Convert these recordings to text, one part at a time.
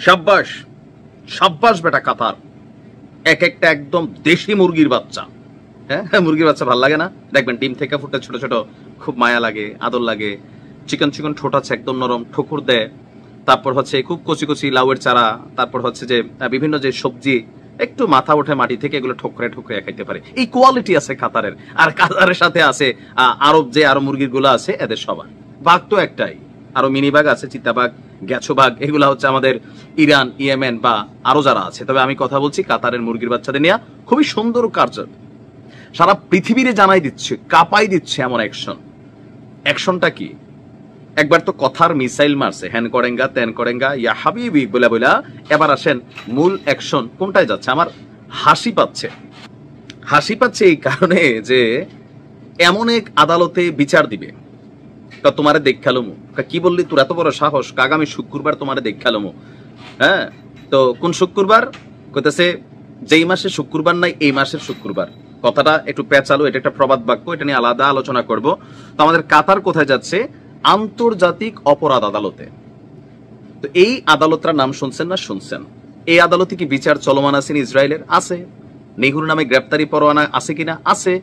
সাব্বাস, সাব্বাস বেটা কাতার, এক একটা একদম দেশি মুরগির বাচ্চা। হ্যাঁ, মুরগির বাচ্চা ভাল লাগে না? দেখবেন ডিম থেকে ফুটে ছোট ছোট, খুব মায়া লাগে, আদর লাগে। চিকন চিকন ঠোঁট আছে, একদম নরম, ঠোকর দেয়। তারপর হচ্ছে খুব কচি কচি লাউয়ের চারা, তারপর হচ্ছে যে বিভিন্ন যে সবজি একটু মাথা ওঠে মাটি থেকে, এগুলো ঠোকরে ঠোকরে খাইতে পারে। এই কোয়ালিটি আছে কাতারের। আর কাতারের সাথে আছে আরব যে আরো মুরগির গুলো আছে, এদের সবার বাঘ তো একটাই, আরো মিনি বাঘ আছে, চিতাবাঘ, গ্যাছো বাঘ, এগুলা হচ্ছে আমাদের ইরান, ইয়েমেন বা আরো যারা আছে। তবে আমি কথা বলছি কাতারের মুরগির বাচ্চাদের নিয়ে। খুবই সুন্দর কার্য, সারা পৃথিবীরে জানাই দিচ্ছে, কাঁপাই দিচ্ছে এমন অ্যাকশন। অ্যাকশনটা কি? একবার তো কথার মিসাইল মারছে, হ্যান করেঙ্গা তেন করেঙ্গা ইয়া হাবিবি বলে বলে। এবার আসেন মূল অ্যাকশন কোনটায় যাচ্ছে। আমার হাসি পাচ্ছে, হাসি পাচ্ছে এই কারণে যে এমন এক আদালতে বিচার দিবে, তা তোমারে দেখালুমু। কি বললি তোর এত বড় সাহস? আগামী শুক্রবার তোমারে দেখালুমু। হ্যাঁ, তো কোন শুক্রবার? কইতেছে যেই মাসে শুক্রবার নাই এই মাসের শুক্রবার। কথাটা একটু পেঁচালো, এটা একটা প্রবাদ বাক্য, এটা নিয়ে আলাদা আলোচনা করব। তো আমাদের কাতার কোথায় যাচ্ছে? আন্তর্জাতিক অপরাধ আদালতে। তো এই আদালতটার নাম শুনছেন না? শুনছেন। এই আদালতে কি বিচার চলমান আছে? ইসরায়েলের আছে। নেহুর নামে গ্রেপ্তারি পরোয়ানা আছে কিনা? আছে।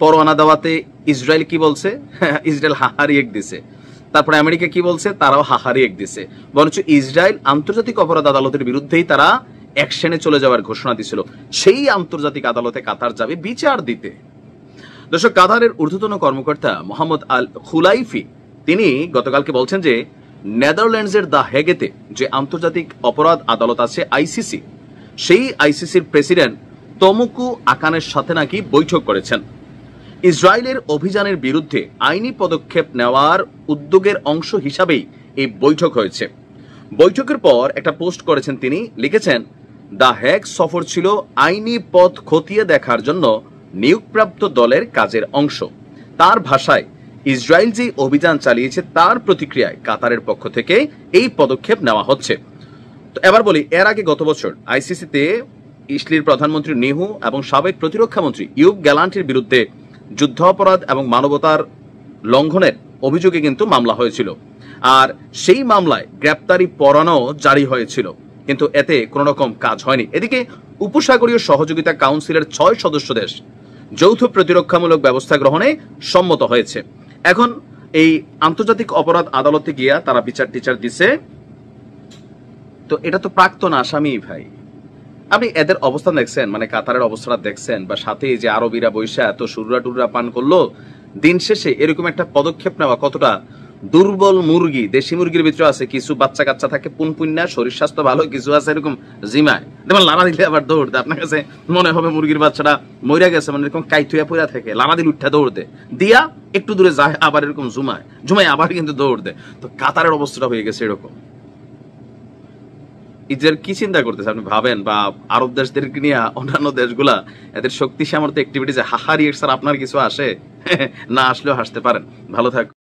পরোয়ানা দেওয়াতে ইসরায়েল কি বলছে? ইসরায়েল হাহারি এক দিছে। তারপরে আমেরিকা কি বলছে? তারাও হাহারি এক দিছে। বরঞ্চ ইসরায়েল আন্তর্জাতিক অপরাধ আদালতের বিরুদ্ধেই তারা অ্যাকশনে চলে যাওয়ার ঘোষণা দিছিল। সেই আন্তর্জাতিক আদালতে কাতার যাবে বিচার দিতে। দর্শক, কাতারের ঊর্ধ্বতন কর্মকর্তা মোহাম্মদ আল খুলাইফি তিনি গতকালকে বলছেন যে নেদারল্যান্ডসের দা হেগেতে যে আন্তর্জাতিক অপরাধ আদালত আছে আইসিসি, সেই আইসিসির প্রেসিডেন্ট তমুকু আকানের সাথে নাকি বৈঠক করেছেন। ইসরায়েলের অভিযানের বিরুদ্ধে আইনি পদক্ষেপ নেওয়ার উদ্যোগের অংশ হিসাবেই এই বৈঠক হয়েছে। বৈঠকের পর একটা পোস্ট করেছেন তিনি, লিখেছেন দা হেগ সফর ছিল আইনি পথ খতিয়ে দেখার জন্য নিয়োগপ্রাপ্ত দলের কাজের অংশ। তার ভাষায় ইসরায়েল যে অভিযান চালিয়েছে তার প্রতিক্রিয়ায় কাতারের পক্ষ থেকে এই পদক্ষেপ নেওয়া হচ্ছে। তো এবার বলি, এর আগে গত বছর আইসিসিতে ইসরায়েলের প্রধানমন্ত্রী নেহু এবং সাবেক প্রতিরক্ষা মন্ত্রী ইউব গ্যালান্টের বিরুদ্ধে যুদ্ধ অপরাধ এবং মানবতার লঙ্ঘনের অভিযোগে কিন্তু মামলা হয়েছিল। আর সেই মামলায় গ্রেপ্তারি পরোয়ানাও জারি হয়েছিল, কিন্তু এতে কোনো রকম কাজ হয়নি। এদিকে উপসাগরীয় সহযোগিতা কাউন্সিলের 6 সদস্য দেশ যৌথ প্রতিরক্ষামূলক ব্যবস্থা গ্রহণে সম্মত হয়েছে। এখন এই আন্তর্জাতিক অপরাধ আদালতে গিয়া তারা বিচার টিচার দিছে। তো এটা তো প্রাক্তন আসামি ভাই। আপনি এদের অবস্থান দেখছেন, মানে কাতারের অবস্থাটা দেখছেন, বা সাথে যে আরবিরা বৈশা এত সুররা টুররা পান করলো। দিন শেষে এরকম একটা পদক্ষেপ নেওয়া কতটা দুর্বল। মুরগি, দেশি মুরগির ভিতরে আছে কিছু বাচ্চা কাচ্চা থাকে পুনপুন্যা, শরীর স্বাস্থ্য ভালো, কিছু আছে এরকম জিমায়, যেমন লাড়া দিলে আবার দৌড়তে। আপনার কাছে মনে হবে মুরগির বাচ্চাটা মইরা গেছে, মানে এরকম কাইথুয়া পুরা থেকে লাড়া দিলে উঠা দৌড়তে দিয়া একটু দূরে যায়, আবার এরকম ঝুমায় আবার কিন্তু দৌড়তে। তো কাতারের অবস্থাটা হয়ে গেছে এরকম। ইসরায়েল কি চিন্তা করতেছে আপনি ভাবেন? বা আরব দেশদেরকে নিয়ে অন্যান্য দেশগুলা এদের শক্তি সামর্থ্য অ্যাক্টিভিটিজে হাহারি, স্যার আপনার কিছু আসে না আসলেও হাসতে পারেন। ভালো থাক।